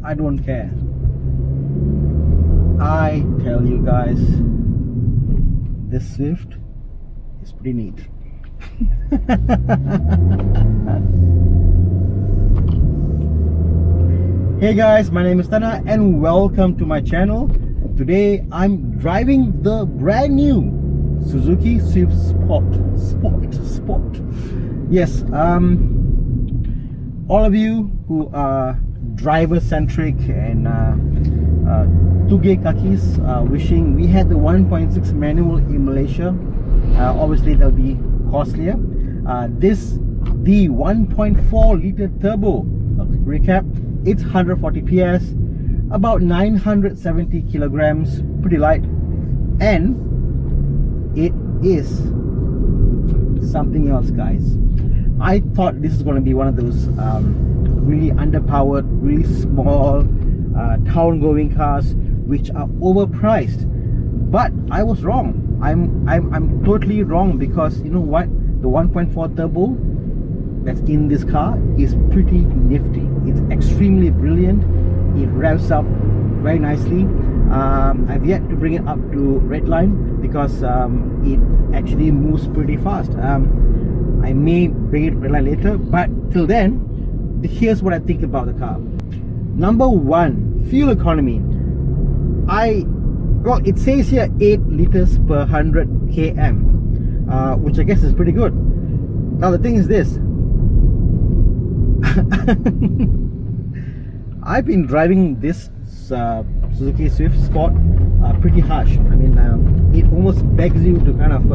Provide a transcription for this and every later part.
I don't care. I tell you guys, this Swift is pretty neat. Hey guys, my name is Thana and welcome to my channel. Today I'm driving the brand new Suzuki Swift Sport. Yes, all of you who are driver centric and Tuge kakis, wishing we had the 1.6 manual in Malaysia. Obviously that'll be costlier. The 1.4 liter turbo, recap, it's 140 PS, about 970 kilograms, pretty light, and it is something else, guys. I thought this is going to be one of those really underpowered, really small town-going cars which are overpriced, but I was wrong. I'm totally wrong, because you know what, the 1.4 turbo that's in this car is pretty nifty. It's extremely brilliant. It revs up very nicely. I've yet to bring it up to redline because it actually moves pretty fast. I may bring it redline later, but till then, here's what I think about the car. Number one, fuel economy. Well, it says here 8 liters per 100 km, which I guess is pretty good. Now the thing is this, I've been driving this Suzuki Swift Sport pretty harsh. I mean, it almost begs you to kind of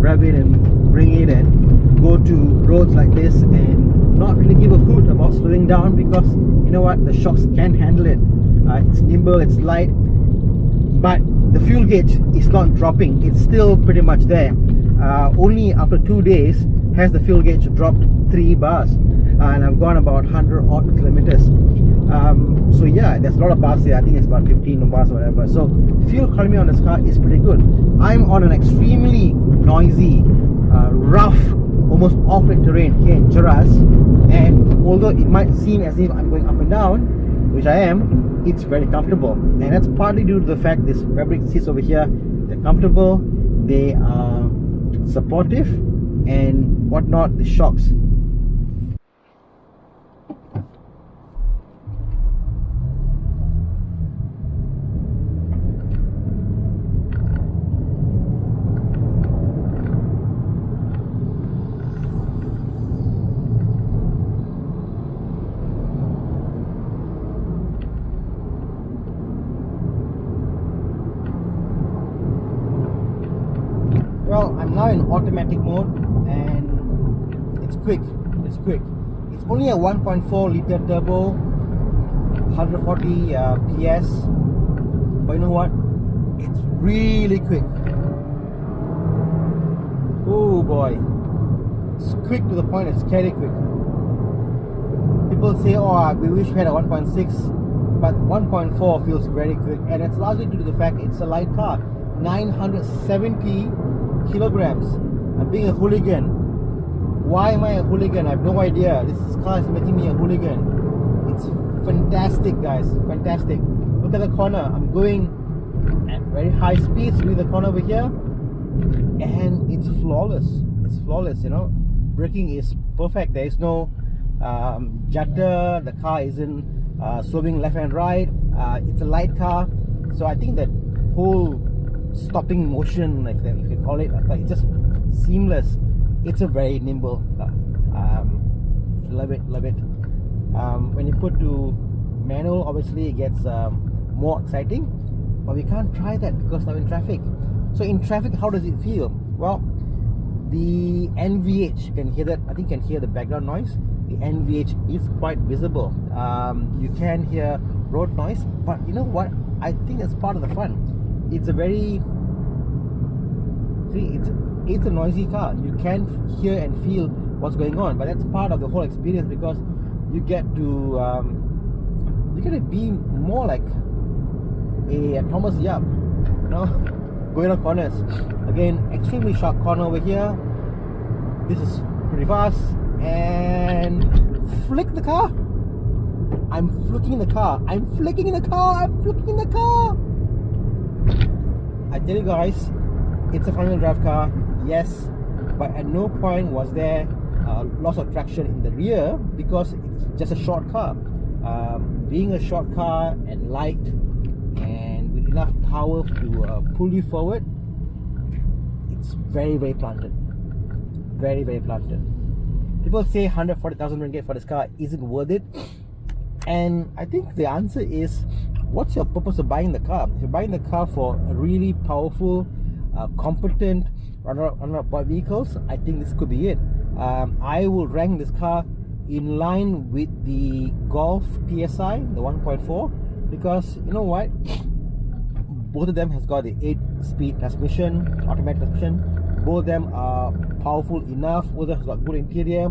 rev it and bring it and go to roads like this and not really give a hoot about slowing down, because you know what, the shocks can handle it. It's nimble, it's light, but the fuel gauge is not dropping. It's still pretty much there. Only after 2 days has the fuel gauge dropped 3 bars, and I've gone about 100 odd kilometers. So yeah, there's a lot of bars here. I think it's about 15 bars or whatever. So fuel economy on this car is pretty good. I'm on an extremely noisy, rough, almost off-road terrain here in Cheras, and although it might seem as if I'm going up and down, which I am, it's very comfortable, and that's partly due to the fact this fabric seats over here, they're comfortable, they are supportive, and whatnot. The shocks, well, I'm now in automatic mode and it's quick. It's only a 1.4 liter turbo, 140 PS, but you know what, it's really quick. Oh boy, it's quick to the point it's scary quick. People say, oh, we wish we had a 1.6, but 1.4 feels very quick, and it's largely due to the fact it's a light car. 970 kilograms. I'm being a hooligan. Why am I a hooligan? I have no idea. This car is making me a hooligan. It's fantastic, guys. Fantastic. Look at the corner. I'm going at very high speeds with the corner over here, and it's flawless. It's flawless, you know. Braking is perfect. There is no judder. The car isn't swerving left and right. It's a light car, so I think that whole stopping motion, like that, you could call it, like, it's just seamless. It's a very nimble car. Love it. When you put to manual, obviously it gets more exciting, but we can't try that because I'm in traffic. So in traffic, how does it feel? Well, the NVH, you can hear that. I think you can hear the background noise. The NVH is quite visible. You can hear road noise, but you know what, I think that's part of the fun. It's a very, see, it's a noisy car. You can hear and feel what's going on, but that's part of the whole experience, because you get to be more like a Thomas Yap, you know, going on corners. Again, extremely sharp corner over here. This is pretty fast, and flick the car. I'm flicking in the car. I'm flicking in the car. I tell you guys, it's a front-wheel drive car, yes, but at no point was there loss of traction in the rear because it's just a short car. Being a short car and light and with enough power to pull you forward, it's very, very planted. Very, very planted. People say 140,000 ringgit for this car isn't worth it, and I think the answer is, what's your purpose of buying the car? If you're buying the car for a really powerful, competent runner-up vehicles, I think this could be it. I will rank this car in line with the Golf TSI, the 1.4, because you know what? Both of them has got the 8-speed transmission, automatic transmission. Both of them are powerful enough. Both of them have got good interior,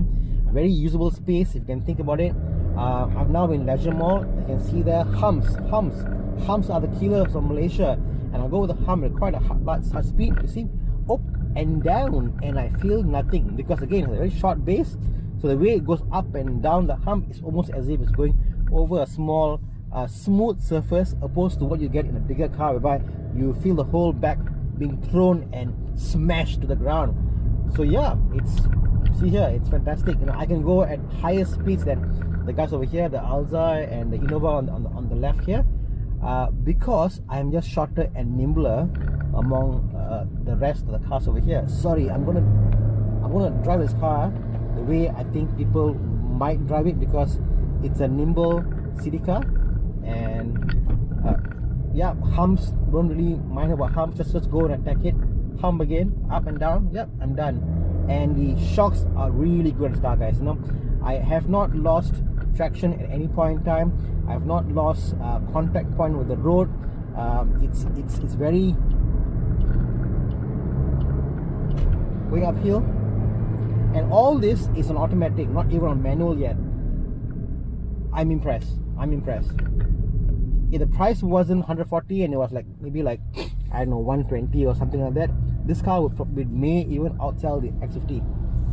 very usable space if you can think about it. I've now been in Leisure Mall. You can see there humps are the killers of Malaysia, and I go with the hump at quite a large speed. You see, up and down, and I feel nothing because again it's a very short base, so the way it goes up and down the hump is almost as if it's going over a small smooth surface, opposed to what you get in a bigger car whereby you feel the whole back being thrown and smashed to the ground. So yeah, see here, it's fantastic. You know, I can go at higher speeds than the guys over here, the Alza and the Innova on the left here, because I'm just shorter and nimbler among the rest of the cars over here. Sorry, I'm gonna drive this car the way I think people might drive it, because it's a nimble city car, and yeah, humps, don't really mind about humps, just go and attack it. Hump again, up and down, yep, I'm done. And the shocks are really good in this car, guys. You know, I have not lost traction at any point in time. I have not lost contact point with the road. It's very going uphill, and all this is on automatic, not even on manual yet. I'm impressed. If the price wasn't 140 and it was like maybe like, I don't know, 120 or something like that, this car may even outsell the X50.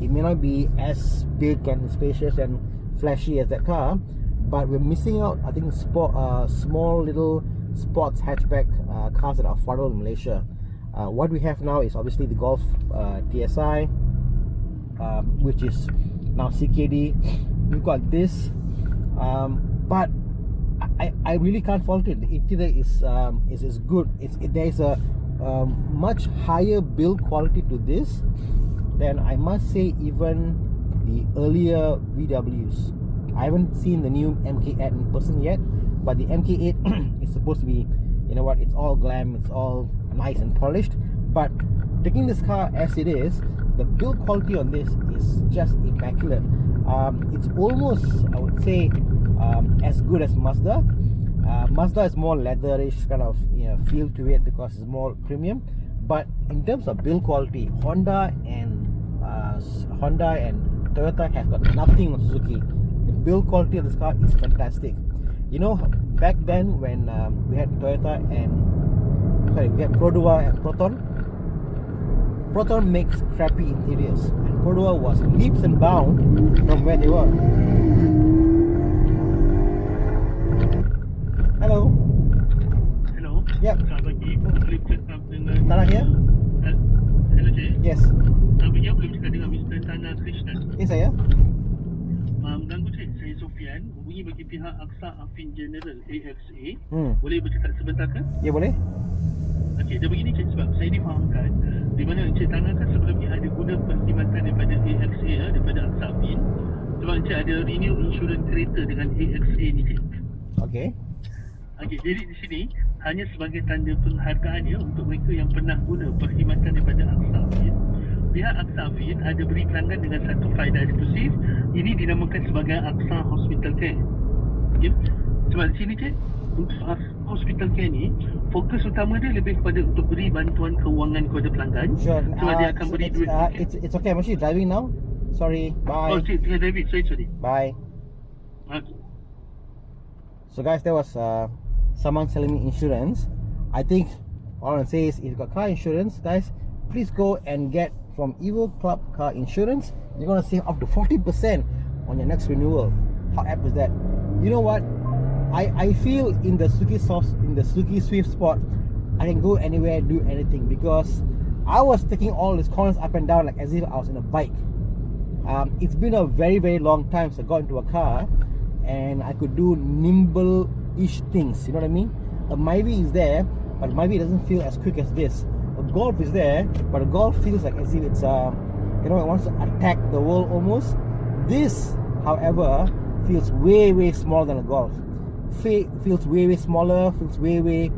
It may not be as big and spacious and flashy as that car, but we're missing out, I think, small little sports hatchback cars that are affordable in Malaysia. What we have now is obviously the Golf TSI, which is now CKD. We've got this, but I really can't fault it. The interior is good. There's a much higher build quality to this than, I must say, even the earlier VWs. I haven't seen the new MK8 in person yet, but the MK8 is supposed to be, you know what, it's all glam, it's all nice and polished. But taking this car as it is, the build quality on this is just immaculate. It's almost, I would say, as good as Mazda. Mazda is more leatherish kind of, you know, feel to it because it's more premium. But in terms of build quality, Honda and Toyota has got nothing on Suzuki. The build quality of this car is fantastic. You know, back then when we had Toyota we had Produa and Proton. Proton makes crappy interiors, and Produa was leaps and bounds from where they were. Hello. Yep. Selamat pagi. Boleh cakap dengan Thana here? Hello, Cik. Yes. Selamat pagi. Boleh cakap dengan Mr. Thana Krishnan. Yes, saya. Mengganggu, Cik. Saya Sofian. Hubungi bagi pihak Aksa Afin General AXA. Boleh bercakap sebentar kan? Ya, boleh. Okey, dia begini, Cik, sebab saya difahamkan di mana Encik Thana kan sebelum ni ada guna perkhidmatan daripada AXA, daripada Aksa Afin. Sebab Encik ada renew insurans kereta dengan AXA ni, Cik. Okey. Okey, jadi di sini hanya sebagai tanda penghargaan ya untuk mereka yang pernah guna perkhidmatan daripada Aksa Afin. Pihak Aksa Afin ada beri pelanggan dengan satu faedah eksklusif. Ini dinamakan sebagai Aksa Hospital Care. Okay. Sebab di sini, Cik, untuk Hospital Care ni, fokus utama dia lebih kepada untuk beri bantuan keuangan kepada pelanggan. Sure. Sebab dia akan beri duit. It's okay. I'm actually driving now. Sorry. Bye. Oh, Cik, tengah driving. Sorry. Bye. Okay. So guys, there was someone selling me insurance. I think all I can say is, if you've got car insurance, guys, please go and get from Evo Club Car Insurance. You're going to save up to 40% on your next renewal. How apt is that? you know what? I feel in the Suzuki Swift Sport, I can go anywhere, do anything, because I was taking all these corners up and down like as if I was in a bike. It's been a very, very long time since I got into a car and I could do nimble-ish things, you know what I mean? A Myvi is there, but Myvi doesn't feel as quick as this. A Golf is there, but a Golf feels like as if it's it wants to attack the world almost. This, however, feels way, way smaller than a Golf. Feels way, way smaller, feels way, way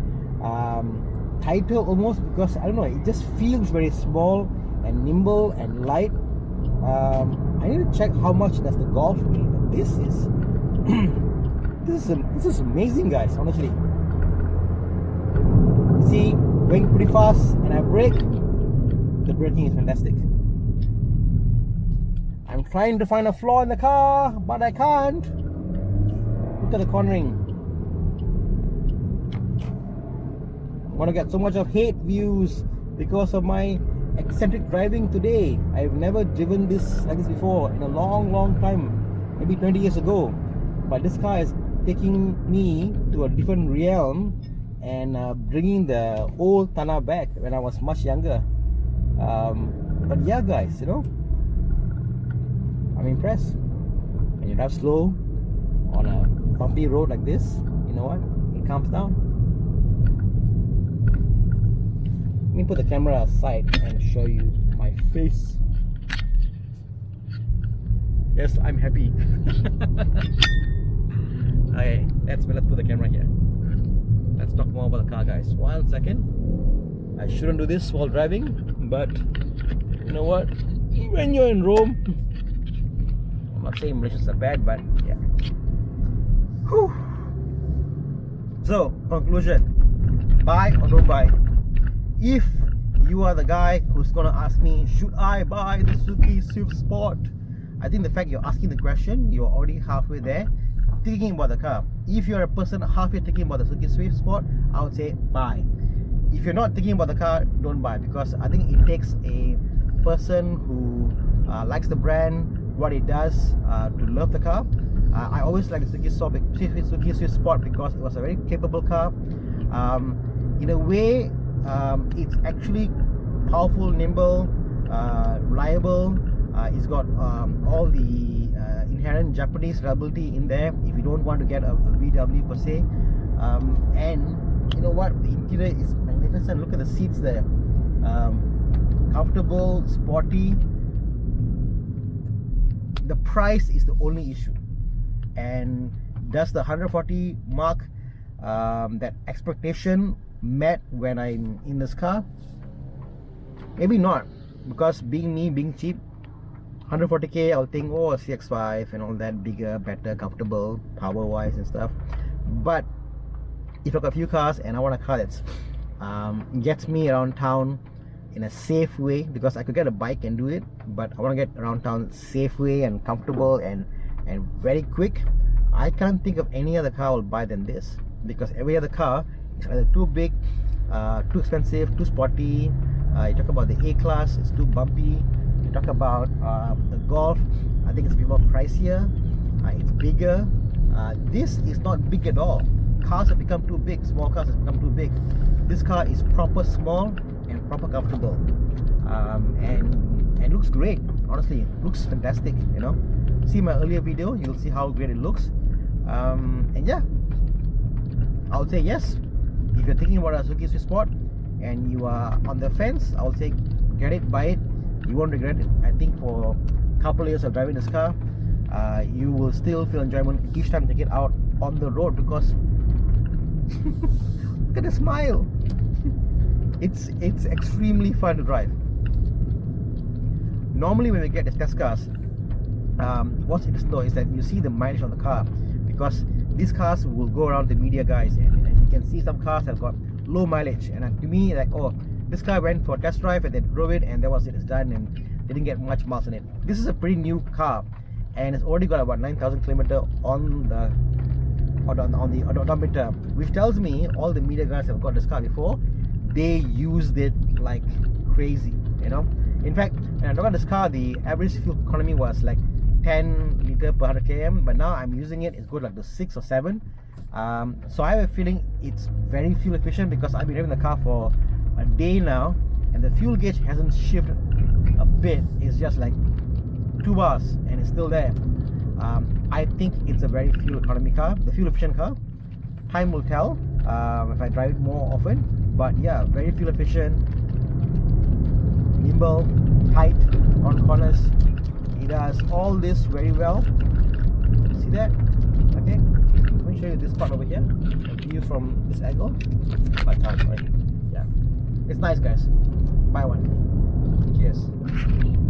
tighter almost, because I don't know, it just feels very small and nimble and light. I need to check how much does the Golf weigh, but this is this is amazing, guys, honestly. See, going pretty fast and I brake, the braking is fantastic. I'm trying to find a flaw in the car, but I can't. Look at the cornering. I'm gonna get so much of hate views because of my eccentric driving today. I've never driven this like this before in a long, long time, maybe 20 years ago. But this car is taking me to a different realm and bringing the old Thana back when I was much younger. But yeah, guys, you know, I'm impressed. When you drive slow on a bumpy road like this, you know what? It calms down. Let me put the camera aside and show you my face. Yes, I'm happy. Okay, let's put the camera here. Let's talk more about the car, guys. 1 second. I shouldn't do this while driving, but you know what? When you're in Rome, I'm not saying Malaysians are bad, but yeah. Whew. So, conclusion: buy or don't buy. If you are the guy who's gonna ask me, should I buy the Suzuki Swift Sport? I think the fact you're asking the question, you're already halfway there, thinking about the car. If you're a person halfway thinking about the Suzuki Swift Sport, I would say buy. If you're not thinking about the car, don't buy, because I think it takes a person who likes the brand, what it does, to love the car. I always like the Suzuki Swift Sport because it was a very capable car. In a way, it's actually powerful, nimble, reliable. It's got all the inherent Japanese reliability in there if you don't want to get a VW per se. And you know what, the interior is magnificent. Look at the seats there, comfortable, sporty. The price is the only issue. And does the 140 mark, that expectation met when I'm in this car? Maybe not, because being cheap, 140k, I'll think, oh, CX-5 and all that, bigger, better, comfortable, power wise and stuff. But if I've got a few cars and I want a car that's gets me around town in a safe way, because I could get a bike and do it, but I want to get around town safe way and comfortable and very quick, I can't think of any other car I'll buy than this, because every other car is either too big, too expensive, too sporty. You talk about the A-Class, it's too bumpy. You talk about the Golf, I think it's a bit more pricier, it's bigger. This is not big at all. Cars have become too big, small cars have become too big. This car is proper small and proper comfortable, and looks great. Honestly, it looks fantastic, you know. See my earlier video, you'll see how great it looks. And yeah, I would say yes. If you're thinking about a Suzuki Swift Sport and you are on the fence, I would say get it, buy it. You won't regret it. I think for a couple of years of driving this car, you will still feel enjoyment each time you take it out on the road, because look at the smile. It's extremely fun to drive. Normally when we get these test cars, what's interesting though is that you see the mileage on the car, because these cars will go around the media guys and you can see some cars have got low mileage, and to me, like, oh, this car went for a test drive and they drove it and that was it, it's done, and they didn't get much miles on it. This is a pretty new car and it's already got about 9,000 kilometers on the odometer, which tells me all the media guys have got this car before. They used it like crazy, you know. In fact, when I got this car, the average fuel economy was like 10 liter per 100 km, but now I'm using it, it's good like the 6 or 7. So I have a feeling it's very fuel efficient because I've been driving the car for a day now, and the fuel gauge hasn't shifted a bit. It's just like 2 bars and it's still there. I think it's a very fuel economy car, the fuel efficient car. Time will tell if I drive it more often, but yeah, very fuel efficient, nimble, tight on corners. It does all this very well. See that? Okay, let me show you this part over here, a view from this angle. Right? Yeah, it's nice, guys. Buy one. Cheers.